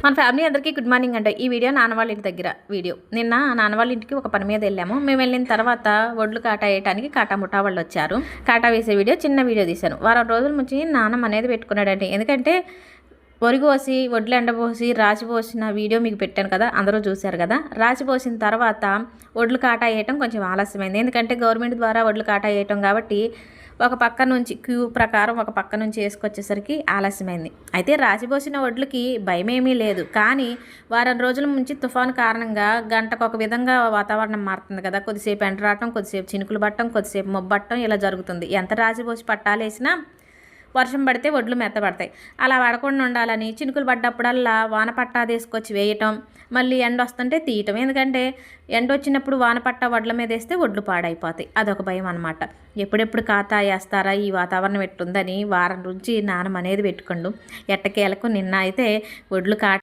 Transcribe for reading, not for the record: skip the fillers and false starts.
మన ఫ్యామిలీ అందరికీ good morning అండి. ఈ వీడియో నాన్న వాళ్ళ ఇంటి దగ్గర వీడియో. నిన్న నాన్న వాళ్ళ ఇంటికి ఒక పని మీద వెళ్ళాము. మేము వెళ్ళిన తర్వాత ఒడ్లు కాటా వేయడానికి కాటా ముఠా వాళ్ళు వచ్చారు. కాటా వేసే వీడియో చిన్న వీడియో తీశాను. వారం రోజుల నుంచి నాన్న అనేది పెట్టుకున్నాడండి. ఎందుకంటే వరిగోసి వడ్లు ఎండబోసి రాచిపోసిన వీడియో మీకు పెట్టాను కదా, అందరూ చూశారు కదా. రాచిపోసిన తర్వాత వడ్లు కాటా వేయటం కొంచెం ఆలస్యమైంది. ఎందుకంటే గవర్నమెంట్ ద్వారా వడ్లు కాటా వేయటం కాబట్టి ఒక పక్క నుంచి క్యూ ప్రకారం ఒక పక్క నుంచి వేసుకొచ్చేసరికి ఆలస్యమైంది. అయితే రాచిపోసిన వడ్లకి భయమేమీ లేదు, కానీ వారం రోజుల నుంచి తుఫాను కారణంగా గంటకు ఒక విధంగా వాతావరణం మారుతుంది కదా. కొద్దిసేపు ఎండ రావటం, కొద్దిసేపు చినుకులు పట్టడం, కొద్దిసేపు మొబ్బట్టడం ఇలా జరుగుతుంది. ఎంత రాచిపోసి పట్టాలేసినా వర్షం పడితే వడ్లు మెత్తబడతాయి. అలా పడకుండా ఉండాలని చినుకులు పడ్డప్పుడల్లా వాన పట్టా తీసుకొచ్చి వేయటం, మళ్ళీ ఎండ వస్తుంటే తీయటం. ఎందుకంటే ఎండ వచ్చినప్పుడు వాన పట్టా వడ్ల మీద వేస్తే వడ్లు పాడైపోతాయి. అదొక భయం అనమాట. ఎప్పుడెప్పుడు ఖాతా వేస్తారా, ఈ వాతావరణం ఎట్టుందని వారం నుంచి నానం అనేది పెట్టుకోండు. ఎట్టకేలకు నిన్న అయితే వడ్లు